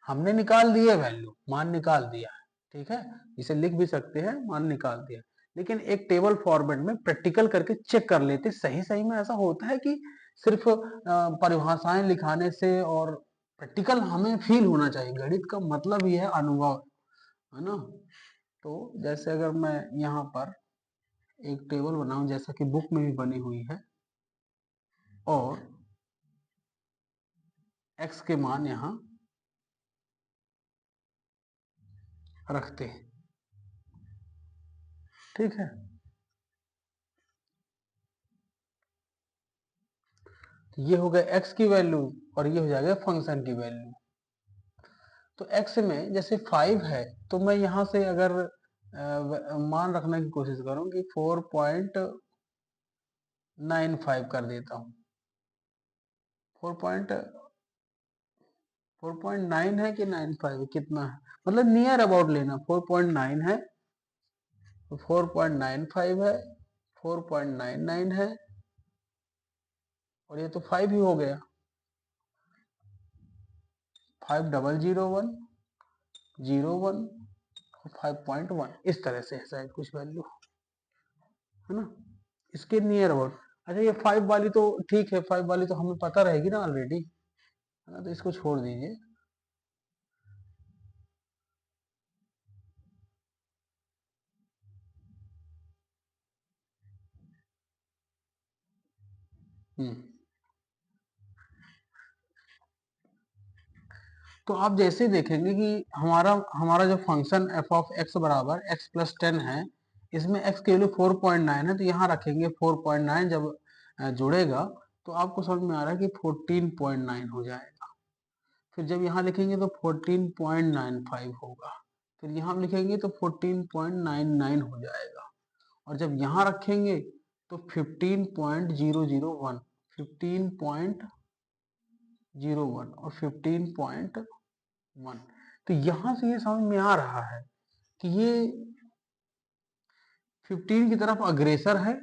हमने निकाल दिया वैल्यू, मान निकाल दिया है। ठीक है, इसे लिख भी सकते हैं, मान निकाल दिया। लेकिन एक टेबल फॉर्मेट में प्रैक्टिकल करके चेक कर लेते सही सही में ऐसा होता है कि सिर्फ परिभाषाएं लिखाने से, और प्रैक्टिकल हमें फील होना चाहिए। गणित का मतलब ही है अनुभव, है ना। तो जैसे अगर मैं यहाँ पर एक टेबल बनाऊं जैसा कि बुक में भी बनी हुई है और x के मान यहाँ रखते हैं। ठीक है, ये हो गया x की वैल्यू और ये हो जाएगा फंक्शन की वैल्यू। तो x में जैसे 5 है तो मैं यहाँ से अगर मान रखने की कोशिश करूं कि 4.95 कर देता हूँ। 4.9 है कि 95 है, कितना है, मतलब नियर अबाउट लेना। 4.9 है तो 4.95 है, 4.99 है और ये तो 5 ही हो गया। 5001 01 और 5.1 इस तरह से है शायद कुछ वैल्यू, है ना, इसके नियर अबाउट। अच्छा ये 5 वाली तो ठीक है, 5 वाली तो हमें पता रहेगी ना ऑलरेडी, है ना, तो इसको छोड़ दीजिए। तो आप जैसे देखेंगे कि हमारा हमारा जो फंक्शन f ऑफ x बराबर x+10 है, इसमें x की वैल्यू 4.9 है, तो यहाँ रखेंगे 4.9, जब जुड़ेगा तो आपको समझ में आ रहा है कि 14.9 हो जाएगा। फिर जब यहाँ लिखेंगे तो 14.95 होगा, फिर यहाँ लिखेंगे तो 14.99 हो जाएगा, और जब यहाँ रखेंगे तो 15.001, 15.01 और 15.1। तो यहां से ये समझ में आ रहा है कि ये 15 की तरफ अग्रेसर है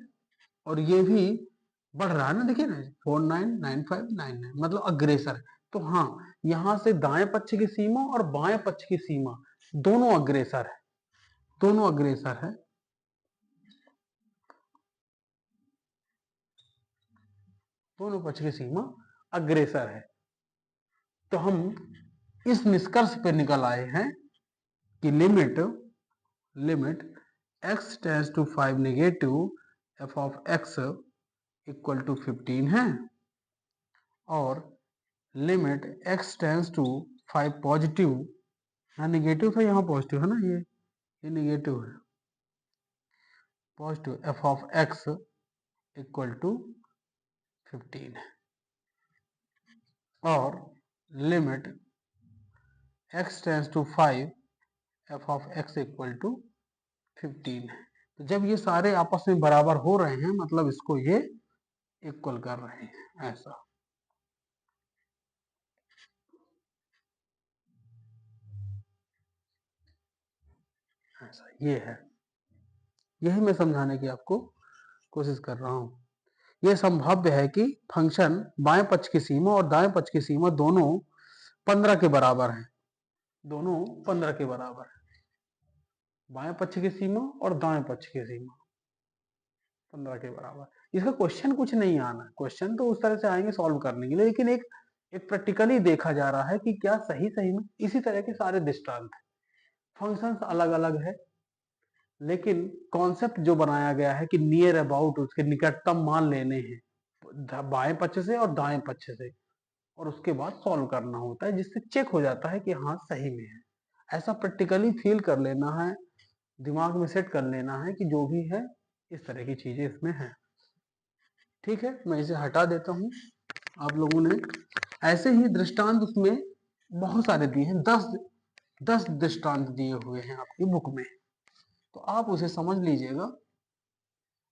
और ये भी बढ़ रहा है ना, देखिए ना 499599 मतलब अग्रेसर है। तो हाँ, यहां से दाएं पक्ष की सीमा और बाएं पक्ष की सीमा दोनों अग्रेसर है, दोनों अग्रेसर है। दोनों पक्ष की सीमा अग्रेसर है। तो हम इस निष्कर्ष पे निकल आए हैं कि limit x → 5 negative f of x equal to 15 है और लिमिट x → 5 पॉजिटिव, यहाँ नेगेटिव था यहाँ पॉजिटिव है ना, ये नेगेटिव है, positive f of x equal to 15 है और limit x tends to 5 f of x equal to 15 है। तो जब ये सारे आपस में बराबर हो रहे हैं मतलब इसको ये इक्वल कर रहे हैं, ऐसा। ऐसा ये है, यही मैं समझाने की आपको कोशिश कर रहा हूं। यह संभाव्य है कि फंक्शन बाएं पक्ष की सीमा और दाएं पक्ष की सीमा दोनों 15 के बराबर हैं, दोनों 15 के बराबर है। बाएं पक्ष की सीमा और दाएं पक्ष की सीमा 15 के बराबर। इसका क्वेश्चन कुछ नहीं आना, क्वेश्चन तो उस तरह से आएंगे सॉल्व करने के लिए, लेकिन एक प्रैक्टिकली देखा जा रहा है कि क्या सही सही में इसी तरह के सारे दृष्टांत है। फंक्शंस अलग अलग है, लेकिन कॉन्सेप्ट जो बनाया गया है कि नियर अबाउट, उसके निकटतम मान लेने हैं बाएं पक्ष से और दाएं पक्ष से, और उसके बाद सॉल्व करना होता है, जिससे चेक हो जाता है कि हाँ सही में है। ऐसा प्रैक्टिकली फील कर लेना है, दिमाग में सेट कर लेना है कि जो भी है इस तरह की चीजें इसमें है। ठीक है, मैं इसे हटा देता हूं। आप लोगों ने ऐसे ही दृष्टांत उसमें बहुत सारे दिए हैं, 10 दृष्टांत दिए हुए हैं आपकी बुक में, तो आप उसे समझ लीजिएगा।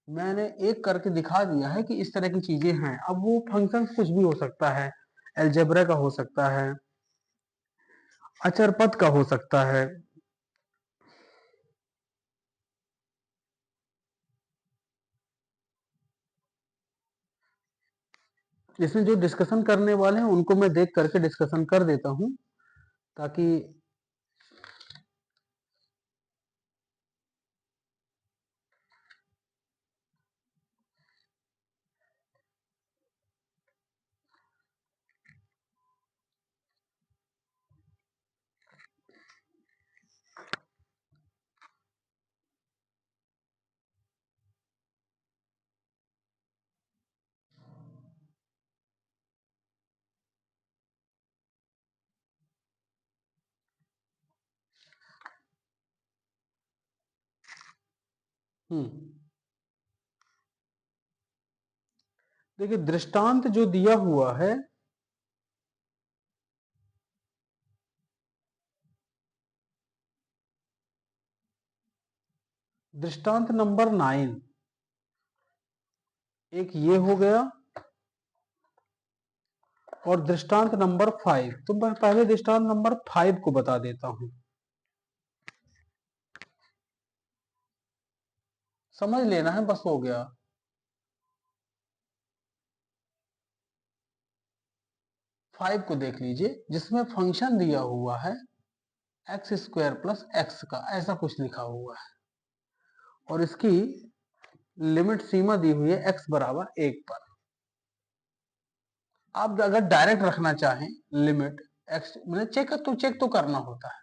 मैंने एक करके दिखा दिया है कि इस तरह की चीजें हैं। अब वो फंक्शन कुछ भी हो सकता है, अलजेब्रा का हो सकता है, अचर पद का हो सकता है, इसमें जो डिस्कशन करने वाले हैं उनको मैं देख करके डिस्कशन कर देता हूं, ताकि देखिए दृष्टांत जो दिया हुआ है, दृष्टांत नंबर 9, एक ये हो गया, और दृष्टांत नंबर 5। तो मैं पहले दृष्टांत नंबर 5 को बता देता हूं, समझ लेना है बस, हो गया। फाइव को देख लीजिए, जिसमें फंक्शन दिया हुआ है एक्स स्क्वायर प्लस एक्स का, ऐसा कुछ लिखा हुआ है, और इसकी लिमिट सीमा दी हुई है एक्स बराबर 1 पर। आप अगर डायरेक्ट रखना चाहें लिमिट एक्स, मतलब चेक तो करना होता है।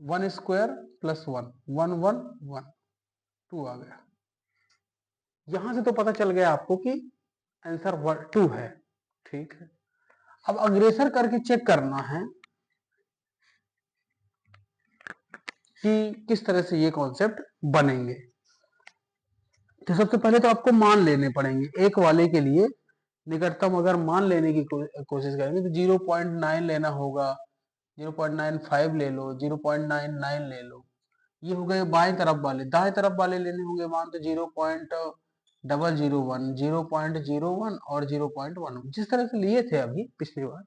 One square plus one, one one one, 2 आ गया। यहां से तो पता चल गया आपको कि आंसर 2 है। ठीक है, अब अग्रेसर करके चेक करना है कि किस तरह से ये कॉन्सेप्ट बनेंगे। तो सबसे पहले तो आपको मान लेने पड़ेंगे, एक वाले के लिए निकटतम अगर मान लेने की कोशिश करेंगे तो 0.9 लेना होगा, 0.95 ले लो, 0.99 ले लो। ये हो गए बाएं तरफ वाले। दाएं तरफ वाले लेने होंगे मान तो 0.001, 0.01 और 0.1, जिस तरह से लिए थे अभी पिछली बार।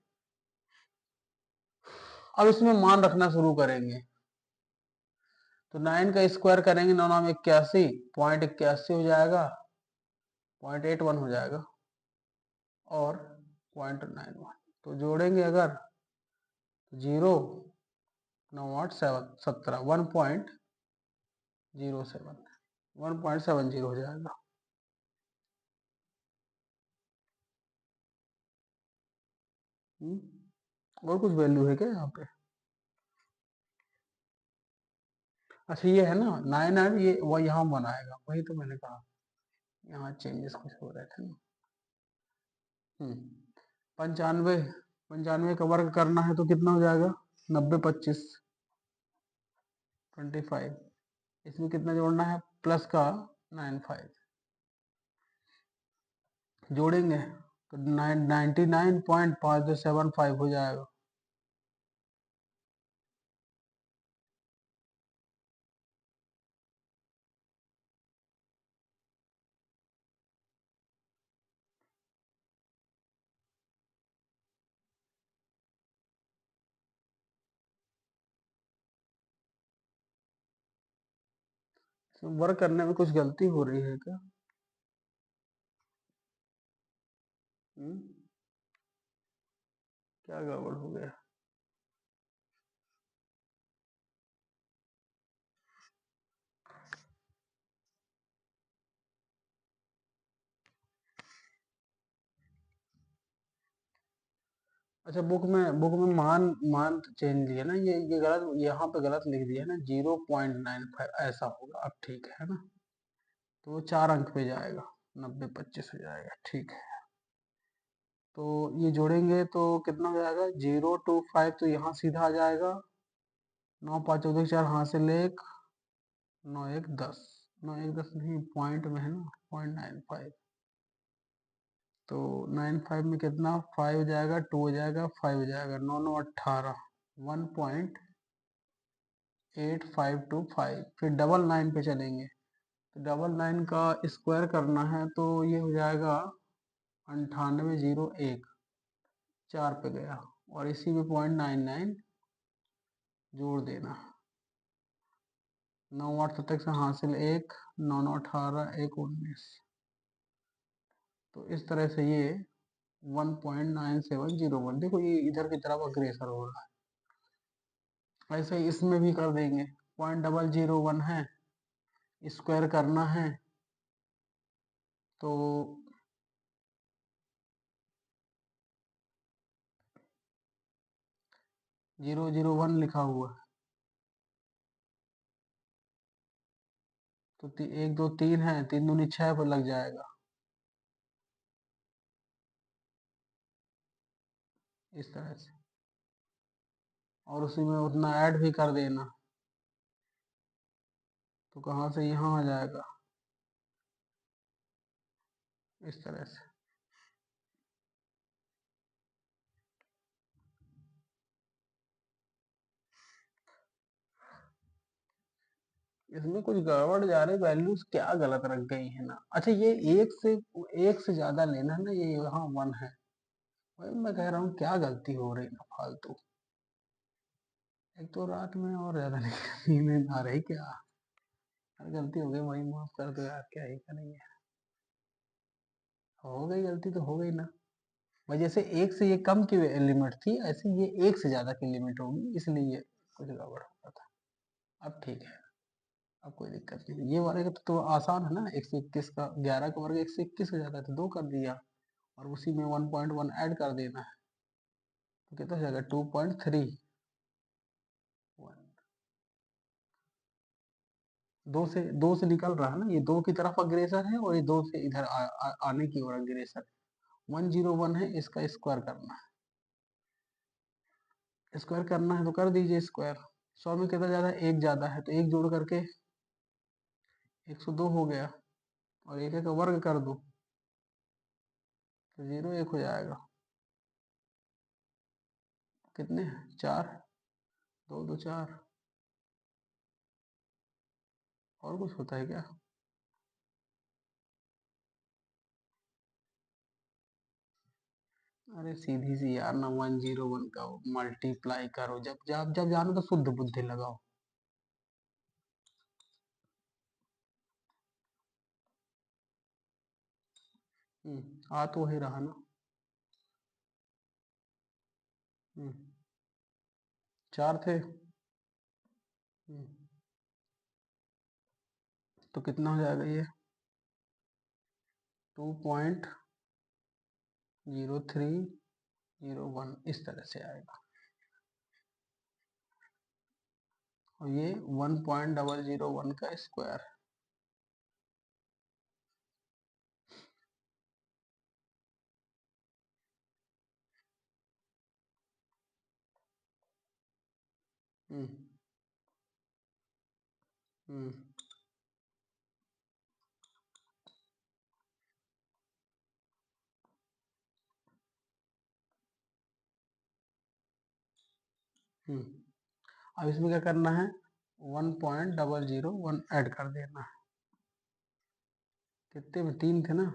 अब इसमें मान रखना शुरू करेंगे, तो 9 का स्क्वायर करेंगे, 9 9 81, 0.81 हो जाएगा, 0.81 हो जाएगा, और 0.91। तो जोड़ेंगे अगर 0 9 8 7 17, 1.07, 1.70 हो जाएगा। और कुछ वैल्यू है क्या यहाँ पे? अच्छा ये है ना 9 है, ये वो यहाँ बनाएगा, वही तो मैंने कहा, यहाँ चेंजेस कुछ हो रहे थे ना। 95, 95 का वर्ग करना है तो कितना हो जाएगा? 90 25 25। इसमें कितना जोड़ना है? प्लस का 95, जोड़ेंगे तो 99.5275 हो जाएगा। वर्क करने में कुछ गलती हो रही है क्या? हम्म? क्या गड़बड़ हो गया? अच्छा, बुक में मान मान चेंज लिया ना, ये गलत, यहाँ पे गलत लिख दिया ना, 0.95 ऐसा होगा। अब ठीक है ना, तो वो 4 अंक पे जाएगा, 90-25 हो जाएगा। ठीक है, तो ये जोड़ेंगे तो कितना हो जाएगा? 025 तो यहाँ सीधा आ जाएगा, 9 5 14 4, हासिल 1, 9 1 10, 9 1 10 नहीं, पॉइंट में है ना, 0.95, तो 95 में कितना? 5 हो जाएगा, 2 हो जाएगा, 5 हो जाएगा, 9 9 18, 1.8525। फिर 99 पे चलेंगे, तो 99 का स्क्वायर करना है, तो ये हो जाएगा 9801, 4 पे गया, और इसी में 0.99 जोड़ देना। 9 8 तक से हासिल 1, 9 9 18, 1 19, तो इस तरह से ये 1.9701, देखो ये इधर की तरफ अग्रेसर हो रहा है। ऐसे ही इसमें भी कर देंगे, 0.001 है, स्क्वायर करना है, तो 001 लिखा हुआ है, तो 1 2 3 है, 3 दूनी 6 पर लग जाएगा, इस तरह से, और उसी में उतना ऐड भी कर देना, तो कहाँ से यहाँ आ जाएगा, इस तरह से। इसमें कुछ गड़बड़ जा रही, वैल्यूज क्या गलत रख गई है ना। अच्छा, ये एक से ज्यादा लेना है ना, ये यहाँ 1 है, वही मैं कह रहा हूँ क्या गलती हो रही ना फालतू। एक तो रात में और ज्यादा नहीं, नींद आ रही क्या? हर गलती हो गई, वही माफ कर दो यार, क्या ही करेंगे। हो गई गलती तो हो गई ना, भाई जैसे एक से ये कम की लिमिट थी, ऐसे ये एक से ज्यादा की लिमिट होगी, इसलिए ये कुछ गड़बड़ हो रहा था। अब ठीक है, अब कोई दिक्कत नहीं। ये वाले का तो आसान है ना, 121 का 11 का वर्ग 121 हो जाता है, तो 2 कर दिया, और उसी में 1.1 ऐड कर देना है, तो कितना हो जाएगा? 2.31। दो से निकल रहा है ना, ये 2 की तरफ अग्रेसर है, और ये 2 से इधर आने की ओर अग्रेसर है। 101 है, इसका स्क्वायर करना है। स्क्वायर करना है तो कर दीजिए स्क्वायर। 100 में कितना ज्यादा है? 1 ज्यादा है, तो 1 जोड़ करके 102 हो गया, और एक का वर्ग कर दो, तो 0 1 हो जाएगा। कितने? 4, 2 2 4, और कुछ होता है क्या? अरे सीधी सी यार ना, 101 का मल्टीप्लाई करो, जब जब जब जानो तो शुद्ध बुद्धि लगाओ। आ तो वही रहा ना। 4 थे। हम्म, तो कितना हो जाएगा ये? 2.0301, इस तरह से आएगा, और ये 1.001 का स्क्वायर। हम्म हम्म अब इसमें क्या करना है, 1.001 ऐड कर देना है। कितने में, 3 थे ना,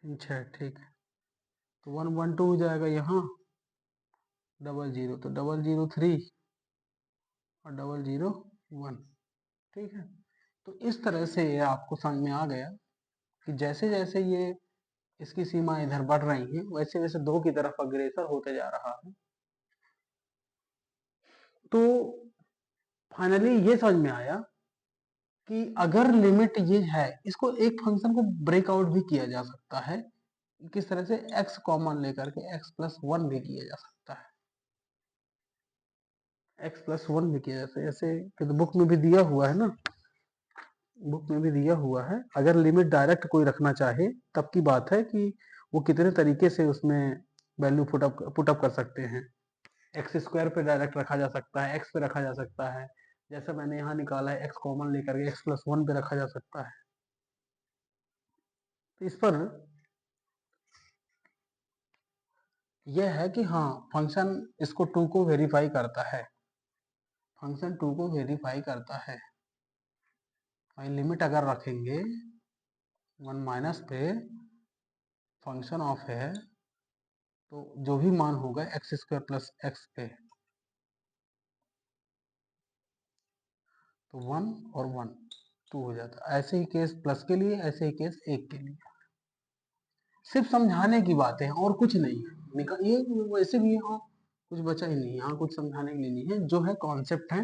3 6, ठीक है। तो 112 हो जाएगा यहाँ, 00 तो 003 और 001, ठीक है। तो इस तरह से ये आपको समझ में आ गया कि जैसे जैसे ये इसकी सीमा इधर बढ़ रही है वैसे वैसे 2 की तरफ अग्रेसर होते जा रहा है। तो फाइनली ये समझ में आया कि अगर लिमिट ये है, इसको एक फंक्शन को ब्रेकआउट भी किया जा सकता है। किस तरह से, x कॉमन लेकर के x+1 भी किया जा सकता है, x+1 भी किया जा सकता है। ऐसे तो बुक में भी दिया हुआ है ना, बुक में भी दिया हुआ है। अगर लिमिट डायरेक्ट कोई रखना चाहे तब की बात है कि वो कितने तरीके से उसमें वैल्यू पुटअप कर सकते हैं। एक्स स्क्वायर पे डायरेक्ट रखा जा सकता है, एक्स पे रखा जा सकता है, जैसा मैंने यहाँ निकाला है एक्स कॉमन लेकर के x+1 पे रखा जा सकता है। तो इस पर यह है कि हाँ, फंक्शन इसको 2 को वेरीफाई करता है, फंक्शन 2 को वेरीफाई करता है। लिमिट अगर रखेंगे 1 माइनस पे फंक्शन ऑफ है, तो जो भी मान होगा एक्स स्क्वायर प्लस एक्स पे, तो 1 और 1 2 हो जाता है। ऐसे ही केस प्लस के लिए, ऐसे ही केस 1 के लिए। सिर्फ समझाने की बातें हैं और कुछ नहीं है। ये वैसे भी यहाँ कुछ बचा ही नहीं, यहाँ कुछ समझाने के लिए नहीं है, जो है कॉन्सेप्ट है।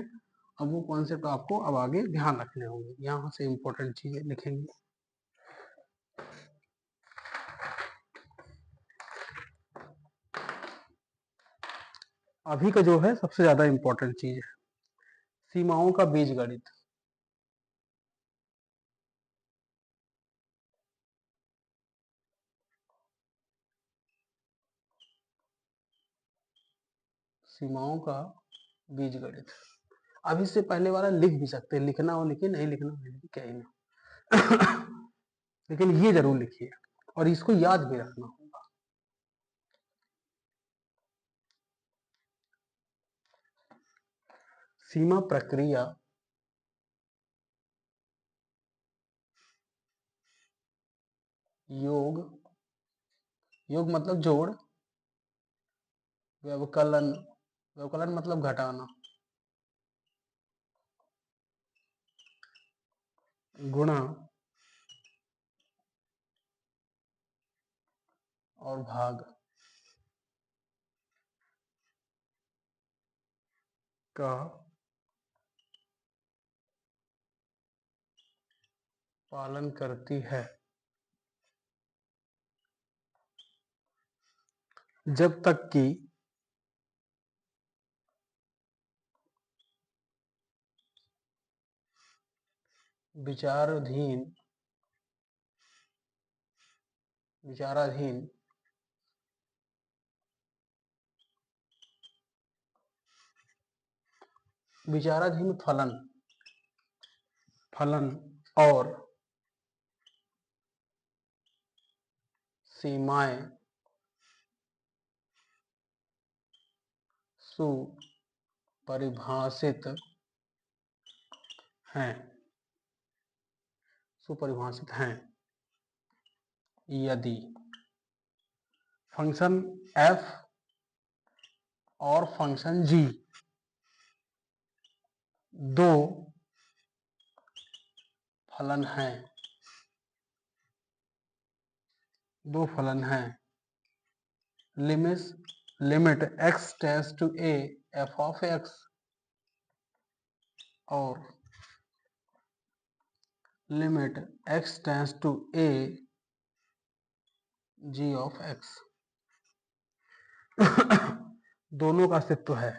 अब वो कॉन्सेप्ट आपको अब आगे ध्यान रखने होंगे, यहाँ से इंपॉर्टेंट चीजें लिखेंगे। अभी का जो है सबसे ज्यादा इंपॉर्टेंट चीज है सीमाओं का बीजगणित। सीमाओं का बीजगणित। अब इससे पहले वाला लिख भी सकते हैं, लिखना हो लिखिए, नहीं लिखना हो नहीं लिखिए, क्या ही ना। लेकिन ये जरूर लिखिए और इसको याद भी रखना होगा। सीमा प्रक्रिया योग, योग मतलब जोड़, व्यवकलन, व्यवकलन मतलब घटाना, गुणा और भाग का पालन करती है, जब तक कि विचाराधीन विचाराधीन विचाराधीन फलन फलन और सीमाएं सुपरिभाषित हैं, सुपरिभाषित हैं यदि फंक्शन f और फंक्शन g दो फलन हैं, दो फलन हैं, limit x tends to a f of x और limit x tends to a g of x, दोनों का अस्तित्व है।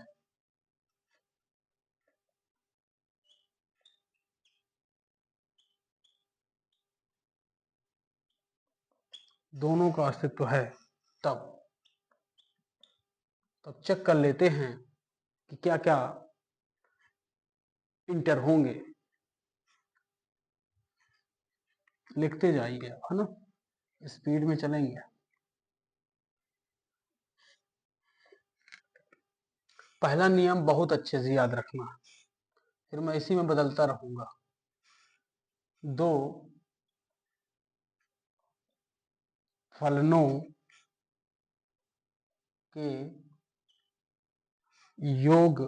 दोनों का अस्तित्व है, तब चेक कर लेते हैं कि क्या क्या इंटर होंगे। लिखते जाइए, है ना, स्पीड में चलेंगे। पहला नियम बहुत अच्छे से याद रखना, फिर मैं इसी में बदलता रहूंगा। दो फलनों के योग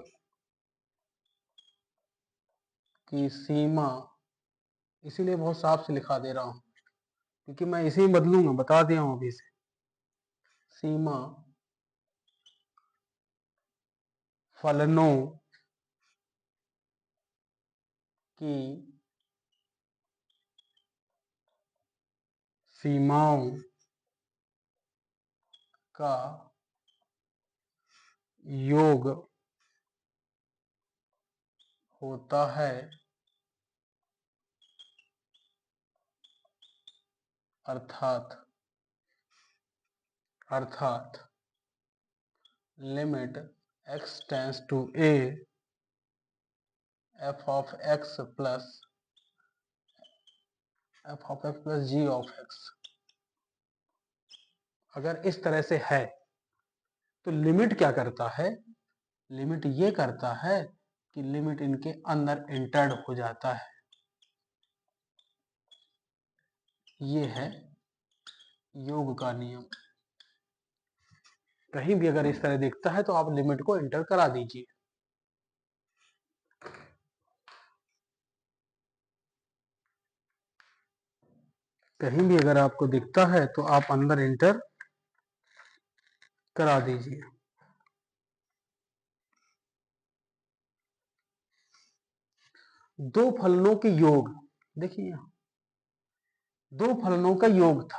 की सीमा, इसीलिए बहुत साफ से लिखा दे रहा हूं क्योंकि मैं इसी में बदलूंगा, बता दिया हूं अभी से। सीमा फलनों की सीमाओं का योग होता है, अर्थात limit x tends to a f of x plus g of x। अगर इस तरह से है तो लिमिट क्या करता है, लिमिट ये करता है कि लिमिट इनके अंदर एंटर्ड हो जाता है। ये है योग का नियम। कहीं भी अगर इस तरह दिखता है तो आप लिमिट को एंटर करा दीजिए। कहीं भी अगर आपको दिखता है तो आप अंदर एंटर करा दीजिए। दो फलनों के योग, देखिए यहां दो फलनों का योग था,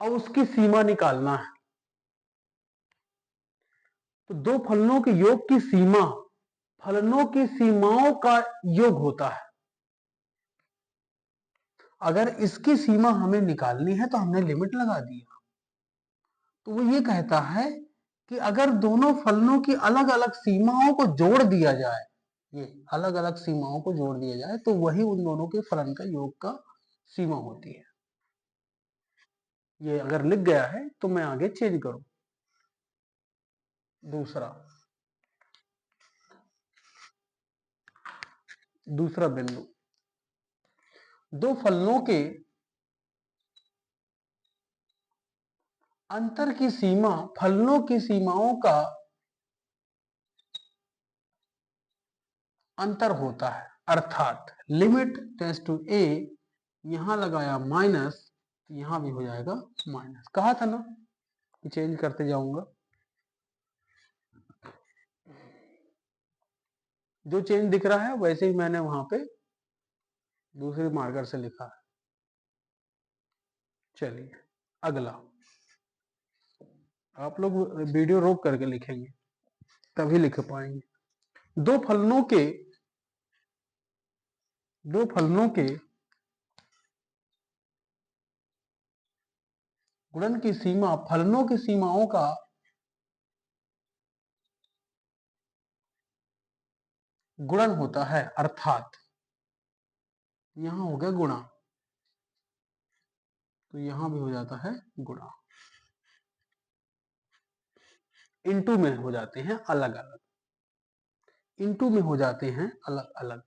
अब उसकी सीमा निकालना है। तो दो फलनों के योग की सीमा फलनों की सीमाओं का योग होता है। अगर इसकी सीमा हमें निकालनी है तो हमने लिमिट लगा दिया। तो वो ये कहता है कि अगर दोनों फलनों की अलग अलग सीमाओं को जोड़ दिया जाए, ये अलग अलग सीमाओं को जोड़ दिया जाए तो वही उन दोनों के फलन का योग का सीमा होती है। ये अगर लिख गया है तो मैं आगे चेंज करूं। दूसरा बिंदु, दो फलनों के अंतर की सीमा फलनों की सीमाओं का अंतर होता है, अर्थात लिमिट टेंड्स टू a, यहां लगाया माइनस, यहां भी हो जाएगा माइनस। कहा था ना कि चेंज करते जाऊंगा। जो चेंज दिख रहा है वैसे ही मैंने वहां पे दूसरे मार्कर से लिखा है। चलिए अगला, आप लोग वीडियो रोक करके लिखेंगे तभी लिख पाएंगे। दो फलनों के गुणन की सीमा फलनों की सीमाओं का गुणन होता है, अर्थात यहां हो गया गुणा तो यहां भी हो जाता है गुणा। इनटू में हो जाते हैं अलग अलग, इनटू में हो जाते हैं अलग अलग।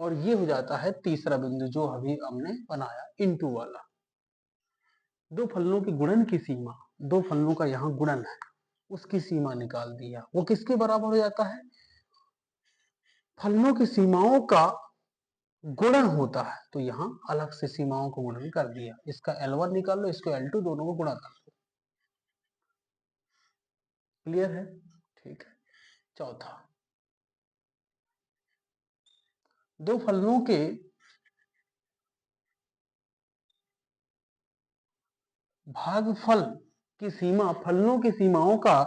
और ये हो जाता है तीसरा बिंदु जो अभी हमने बनाया, इनटू वाला। दो फलनों की गुणन की सीमा, दो फलनों का यहाँ गुणन है, उसकी सीमा निकाल दिया। वो किसके बराबर हो जाता है, फलनों की सीमाओं का गुणन होता है। तो यहाँ अलग से सीमाओं को गुणन कर दिया। इसका L1 निकाल लो, इसको L2, दोनों को गुणा कर लो। क्लियर है? ठीक है। चौथा, दो फलनों के भागफल की सीमा फलनों की सीमाओं का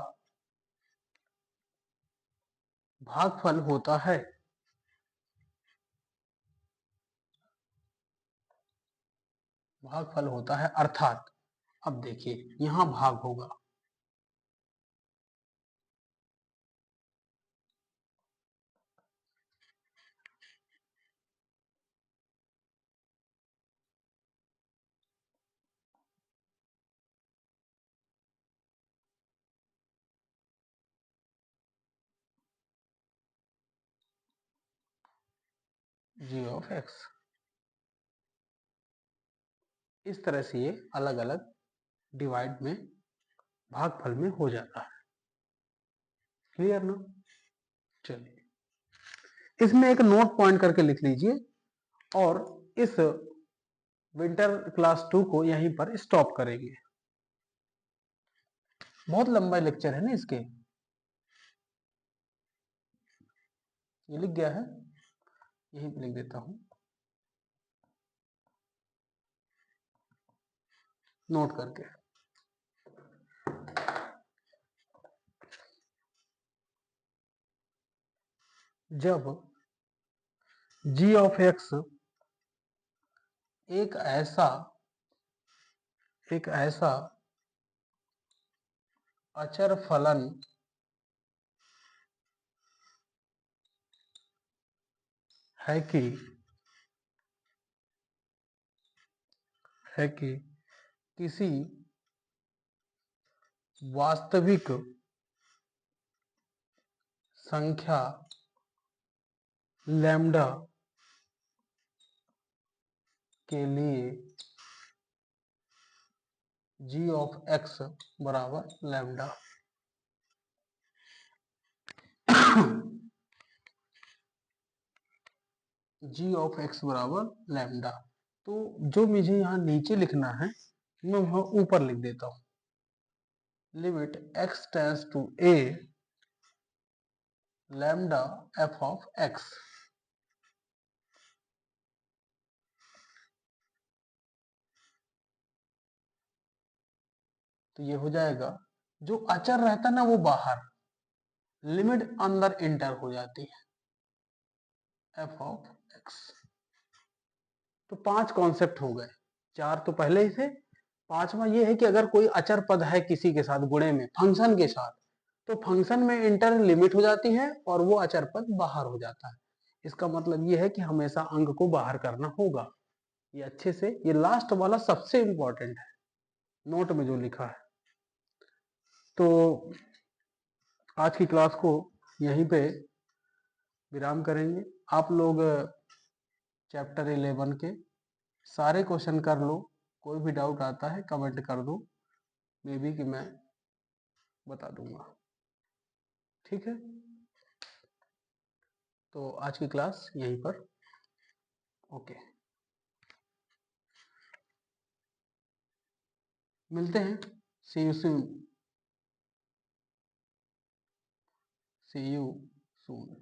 भागफल होता है, भागफल होता है, अर्थात अब देखिए यहां भाग होगा, जी ऑफ एक्स। इस तरह से ये अलग अलग डिवाइड में, भागफल में हो जाता है। क्लियर ना? चलिए इसमें एक नोट पॉइंट करके लिख लीजिए और इस विंटर क्लास 2 को यहीं पर स्टॉप करेंगे। बहुत लंबा लेक्चर है ना इसके। ये लिख गया है, यहीं पे लिख देता हूं नोट करके। जब g ऑफ x एक ऐसा अचर फलन है कि किसी वास्तविक संख्या लैम्डा के लिए g ऑफ x बराबर लैम्डा। g ऑफ x बराबर लैम्डा। तो जो मुझे यहाँ नीचे लिखना है मैं वहां ऊपर लिख देता हूं। Limit x tends to a lambda f of x। तो ये हो जाएगा, जो अचर रहता ना वो बाहर, लिमिट अंदर इंटर हो जाती है f ऑफ x। तो 5 कॉन्सेप्ट हो गए, 4 तो पहले ही थे। पांचवा ये है कि अगर कोई अचर पद है किसी के साथ गुणे में, फंक्शन के साथ, तो फंक्शन में इंटर लिमिट हो जाती है और वो अचर पद बाहर हो जाता है। इसका मतलब ये है कि हमेशा अंक को बाहर करना होगा। ये अच्छे से, ये लास्ट वाला सबसे इंपॉर्टेंट है नोट में जो लिखा है। तो आज की क्लास को यहीं पे विराम करेंगे। आप लोग चैप्टर 11 के सारे क्वेश्चन कर लो, कोई भी डाउट आता है कमेंट कर दो, मे बी कि मैं बता दूंगा। ठीक है, तो आज की क्लास यहीं पर ओके। मिलते हैं, सी you soon, C you soon.